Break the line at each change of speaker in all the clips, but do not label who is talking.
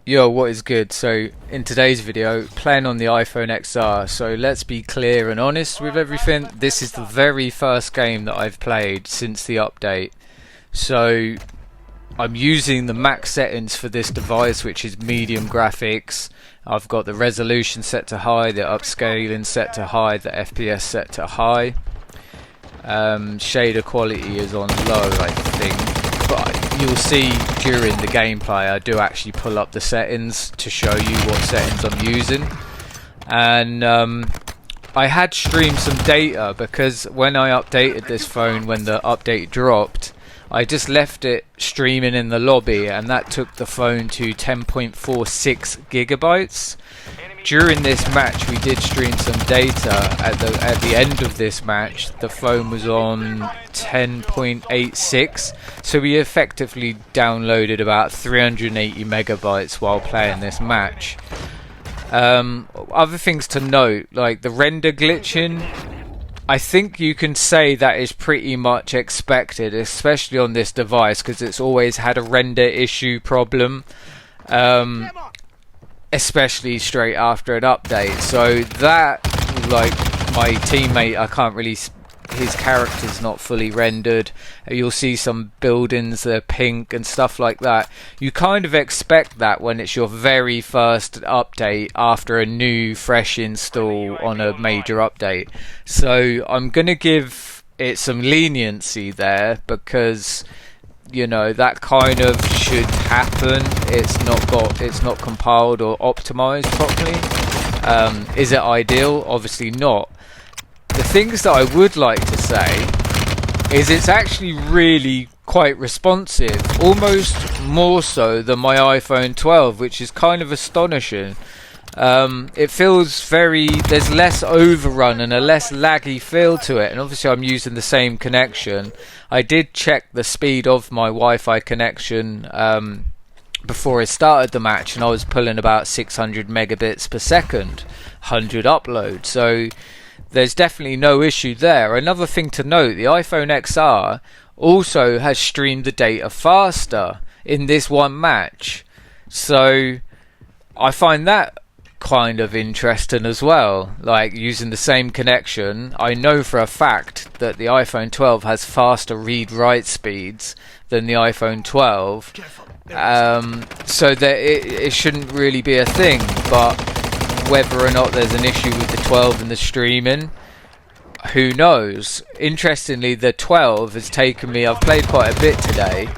Yo, what is good? So in today's video, playing on the iPhone XR. So let's be clear and honest with everything. This is the very first game that I've played since the update. So I'm using the max settings for this device, which is medium graphics. I've got the resolution set to high, the upscaling set to high, the FPS set to high. Shader quality is on low, I think, but you'll see during the gameplay I do actually pull up the settings to show you what settings I'm using. And I had streamed some data because when I updated this phone, when the update dropped, I just left it streaming in the lobby, and that took the phone to 10.46 gigabytes. During this match we did stream some data. At the end of this match the phone was on 10.86, so we effectively downloaded about 380 megabytes while playing this match. Other things to note, like the render glitching, I think you can say that is pretty much expected, especially on this device, because it's always had a render issue problem. Especially straight after an update. So that, like my teammate, I can't really, his character's not fully rendered. You'll see some buildings that are pink and stuff like that. You kind of expect that when it's your very first update after a new fresh install on a major update. So I'm gonna give it some leniency there, because you know that kind of should happen. It's not compiled or optimized properly. Is it ideal? Obviously not. The things that I would like to say is it's actually really quite responsive, almost more so than my iPhone 12, which is kind of astonishing. It feels there's less overrun and a less laggy feel to it, and obviously I'm using the same connection. I did check the speed of my Wi-Fi connection before I started the match, and I was pulling about 600 megabits per second, 100 upload, so there's definitely no issue there. Another thing to note, the iPhone XR also has streamed the data faster in this one match, so I find that kind of interesting as well. Like, using the same connection, I know for a fact that the iPhone 12 has faster read-write speeds than the iPhone 12, so that it shouldn't really be a thing. But whether or not there's an issue with the 12 and the streaming, who knows. Interestingly, the 12 has taken me, I've played quite a bit today,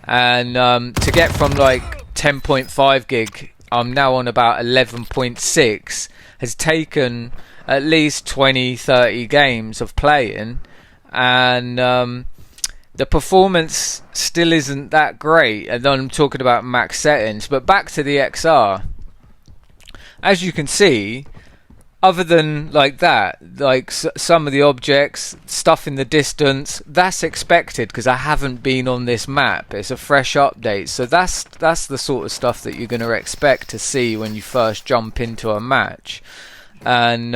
and to get from like 10.5 gig, I'm now on about 11.6, has taken at least 20-30 games of playing, and the performance still isn't that great. And then I'm talking about max settings. But back to the XR, as you can see, other than like that, like some of the objects, stuff in the distance, that's expected because I haven't been on this map. It's a fresh update, so that's the sort of stuff that you're going to expect to see when you first jump into a match. And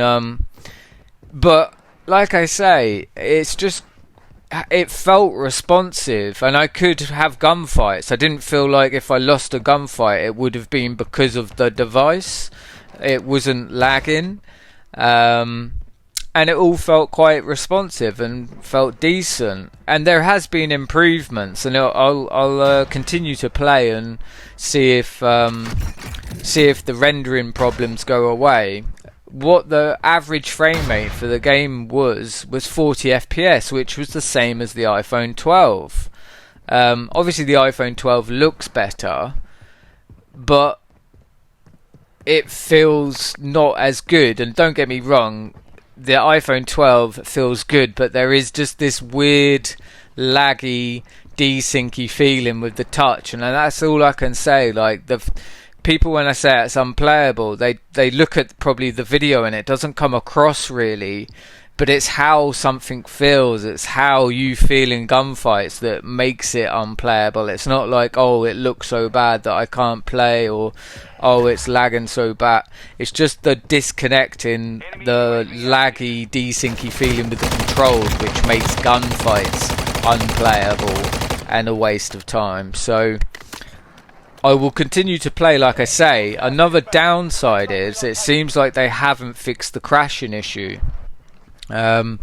but like I say, it felt responsive, and I could have gunfights. I didn't feel like if I lost a gunfight it would have been because of the device. It wasn't lagging. And it all felt quite responsive and felt decent, and there has been improvements, and I'll continue to play and see if the rendering problems go away. What the average frame rate for the game was 40 FPS, which was the same as the iPhone 12. Obviously the iPhone 12 looks better, but it feels not as good. And don't get me wrong, the iPhone 12 feels good, but there is just this weird laggy desyncy feeling with the touch, and that's all I can say. Like, the people, when I say it's unplayable, they look at probably the video and it doesn't come across really, but it's how something feels, it's how you feel in gunfights that makes it unplayable. It's not like, oh, it looks so bad that I can't play, or oh, it's lagging so bad. It's just the disconnecting, the laggy, desyncy feeling with the controls, which makes gunfights unplayable and a waste of time. So I will continue to play, like I say. Another downside is it seems like they haven't fixed the crashing issue. On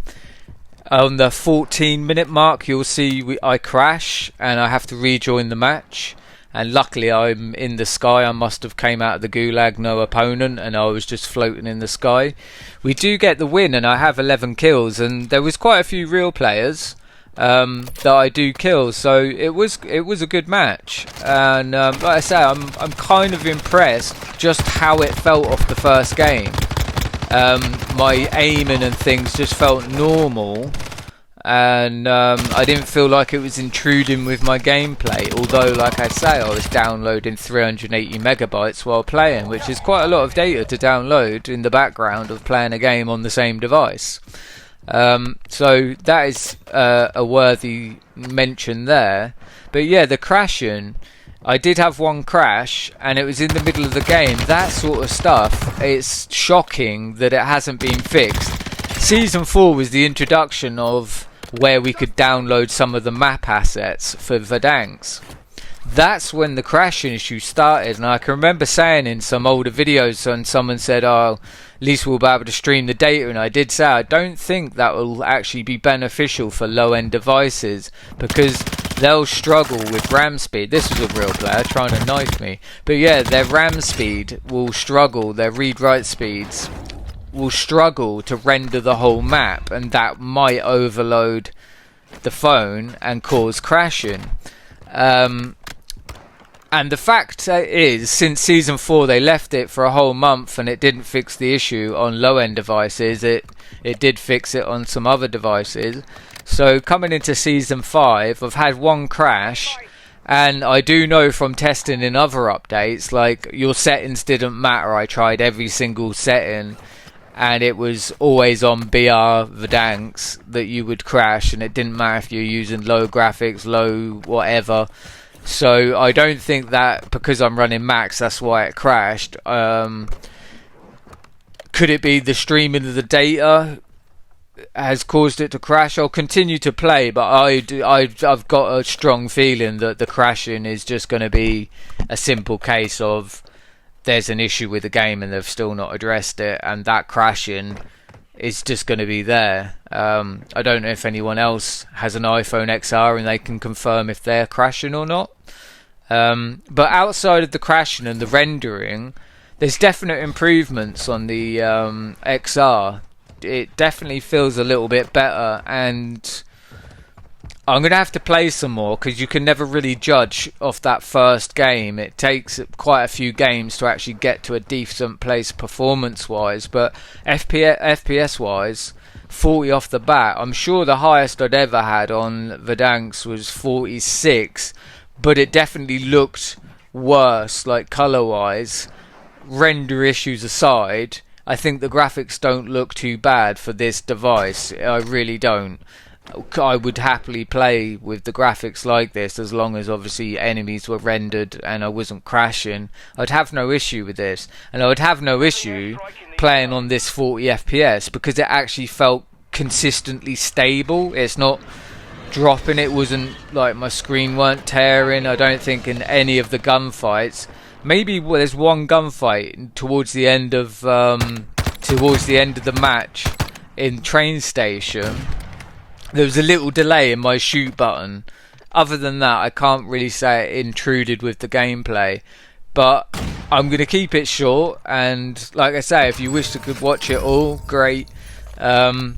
the 14-minute mark, you'll see I crash and I have to rejoin the match. And luckily, I'm in the sky. I must have came out of the gulag, no opponent, and I was just floating in the sky. We do get the win, and I have 11 kills. And there was quite a few real players that I do kill, so it was a good match. And like I say, I'm kind of impressed just how it felt off the first game. My aiming and things just felt normal, and I didn't feel like it was intruding with my gameplay, although like I say, I was downloading 380 megabytes while playing, which is quite a lot of data to download in the background of playing a game on the same device. So that is a worthy mention there. But yeah, the crashing, I did have one crash and it was in the middle of the game. That sort of stuff, it's shocking that it hasn't been fixed. Season 4 was the introduction of where we could download some of the map assets for Verdansks. That's when the crashing issue started, and I can remember saying in some older videos, and someone said, oh, at least we'll be able to stream the data, and I did say I don't think that will actually be beneficial for low-end devices, because they'll struggle with RAM speed. This was a real player trying to knife me, but yeah, their RAM speed will struggle, their read-write speeds will struggle to render the whole map, and that might overload the phone and cause crashing. And the fact is, since Season 4 they left it for a whole month and it didn't fix the issue on low-end devices, it did fix it on some other devices. So coming into Season 5, I've had one crash, and I do know from testing in other updates, like, your settings didn't matter. I tried every single setting and it was always on BR Verdansks that you would crash, and it didn't matter if you're using low graphics, low whatever. So I don't think that because I'm running max, that's why it crashed. Could it be the streaming of the data has caused it to crash? I'll continue to play, but I've got a strong feeling that the crashing is just going to be a simple case of there's an issue with the game and they've still not addressed it, and that crashing is just going to be there. I don't know if anyone else has an iPhone XR and they can confirm if they're crashing or not. But outside of the crashing and the rendering, there's definite improvements on the XR. It definitely feels a little bit better, and I'm going to have to play some more because you can never really judge off that first game. It takes quite a few games to actually get to a decent place performance-wise, but FPS-wise, 40 off the bat. I'm sure the highest I'd ever had on Verdansks was 46, but it definitely looked worse, like colour-wise. Render issues aside, I think the graphics don't look too bad for this device. I really don't. I would happily play with the graphics like this as long as obviously enemies were rendered and I wasn't crashing. I'd have no issue with this, and I would have no issue playing on this 40 FPS because it actually felt consistently stable. It's not dropping, it wasn't like my screen weren't tearing. I don't think in any of the gunfights. Maybe there's one gunfight towards the end of the match in train station. There was a little delay in my shoot button. Other than that, I can't really say it intruded with the gameplay. But I'm going to keep it short, and like I say, if you wish to could watch it all, great. I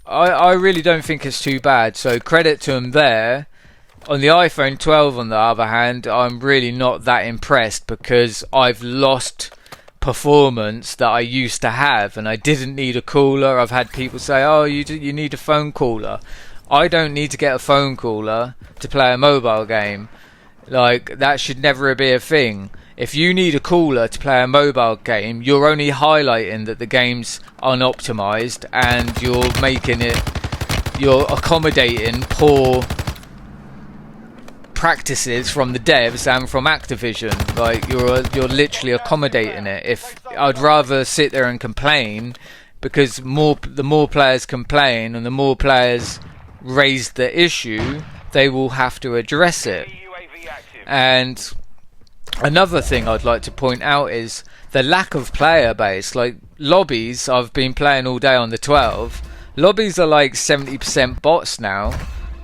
really don't think it's too bad, so credit to them there. On the iPhone 12, on the other hand, I'm really not that impressed because I've lost performance that I used to have, and I didn't need a cooler. I've had people say, oh, you need a phone cooler. I don't need to get a phone cooler to play a mobile game. Like, that should never be a thing. If you need a cooler to play a mobile game, you're only highlighting that the game's unoptimised, and you're accommodating poor practices from the devs and from Activision. Like, you're literally accommodating it. If I'd rather sit there and complain, because the more players complain and the more players raise the issue, they will have to address it. And Another thing I'd like to point out is the lack of player base. Like lobbies, I've been playing all day on the 12. Lobbies are like 70% bots now.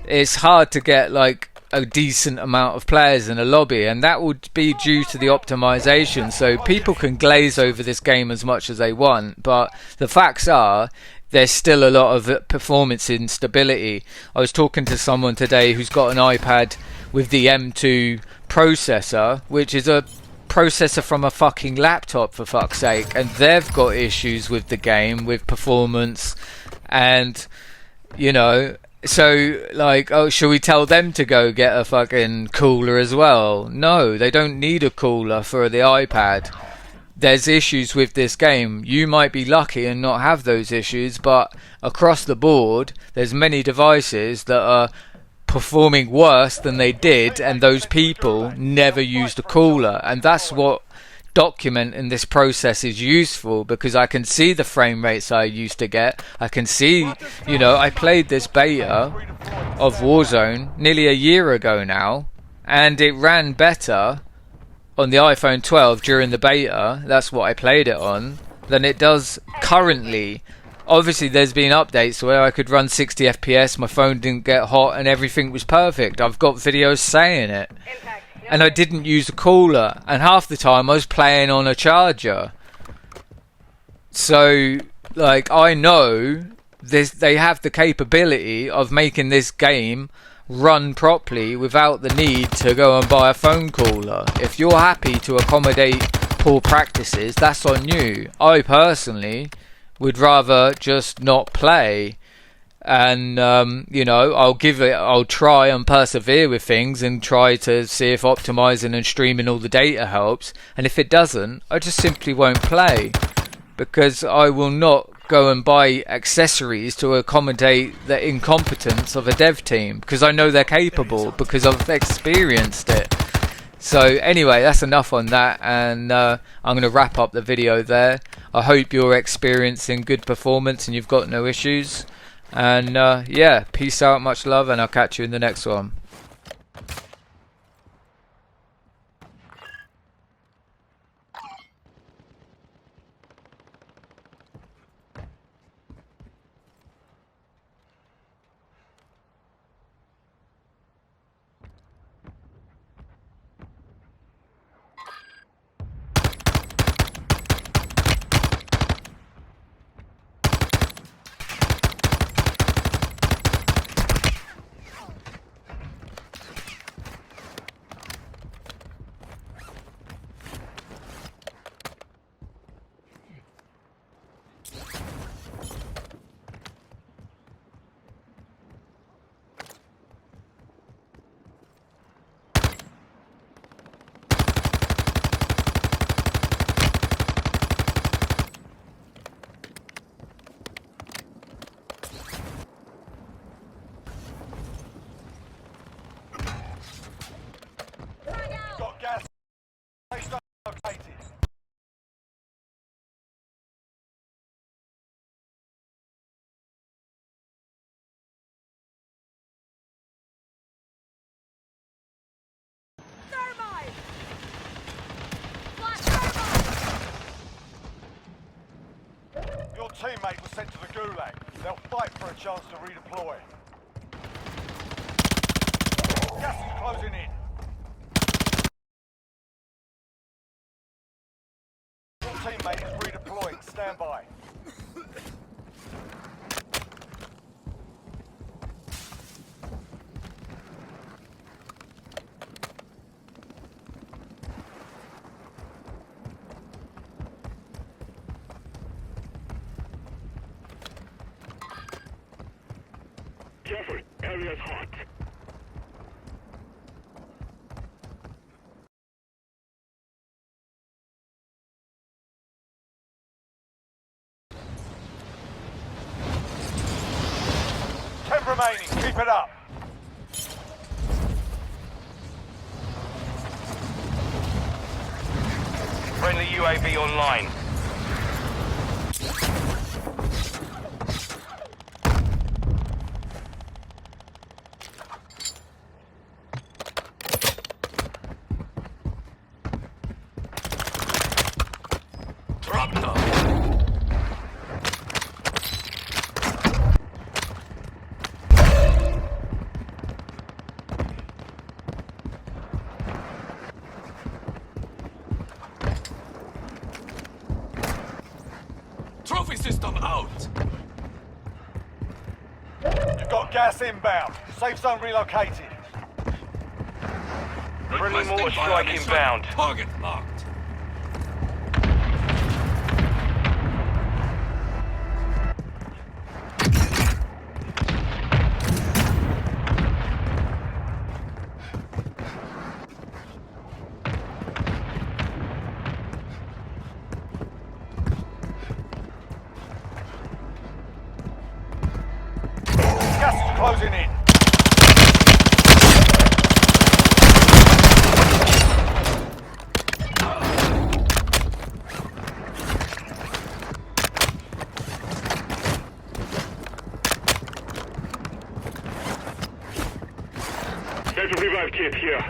It's hard to get like a decent amount of players in a lobby, and that would be due to the optimization. So people can glaze over this game as much as they want, but the facts are there's still a lot of performance instability. I was talking to someone today who's got an iPad with the M2 processor, which is a processor from a fucking laptop, for fuck's sake, and they've got issues with the game, with performance, and you know, so like, oh, should we tell them to go get a fucking cooler as well? No, they don't need a cooler for the iPad. There's issues with this game. You might be lucky and not have those issues, but across the board there's many devices that are performing worse than they did, and those people never used a cooler. And that's what documenting this process is useful, because I can see the frame rates I used to get. I can see, you know, I played this beta of Warzone nearly a year ago now, and it ran better on the iPhone 12 during the beta, that's what I played it on, than it does currently. Obviously there's been updates where I could run 60 FPS, my phone didn't get hot, and everything was perfect. I've got videos saying it. And I didn't use a cooler, and half the time I was playing on a charger. So like, I know this, they have the capability of making this game run properly without the need to go and buy a phone cooler. If you're happy to accommodate poor practices, that's on you. I personally would rather just not play, and you know, I'll try and persevere with things and try to see if optimizing and streaming all the data helps, and if it doesn't, I just simply won't play, because I will not go and buy accessories to accommodate the incompetence of a dev team, because I know they're capable, because I've experienced it. So anyway, that's enough on that, and I'm going to wrap up the video there. I hope you're experiencing good performance and you've got no issues, and yeah, peace out, much love, and I'll catch you in the next one.
Your teammate was sent to the Gulag. They'll fight for a chance to redeploy. Gas is closing in. Your teammate is redeploying. Stand by.
Careful, area's hot.
Ten remaining, keep it up.
Friendly UAV online.
Trophy system out!
You've got gas inbound. Safe zone relocated.
Friendly
Requesting
mortar strike
violation.
inbound.
Target marked.
Gas is closing in.
There's a revive kit here.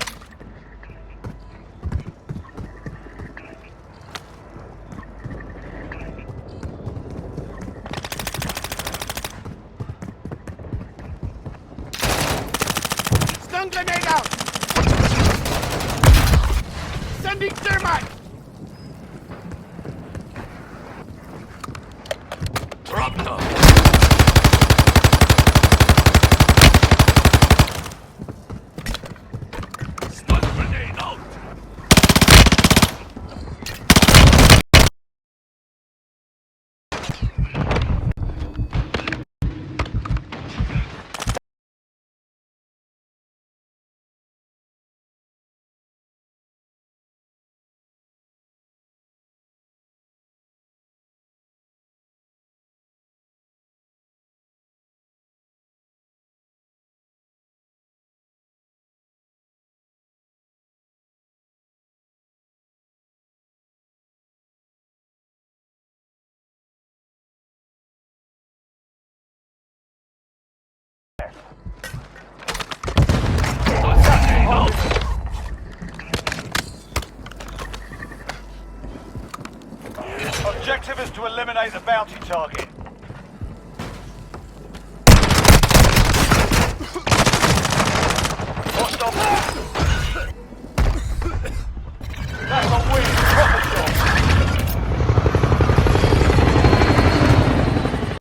Stun grenade out! Sending thermite!
Drop them. Stun grenade out.
Objective is to eliminate the bounty target.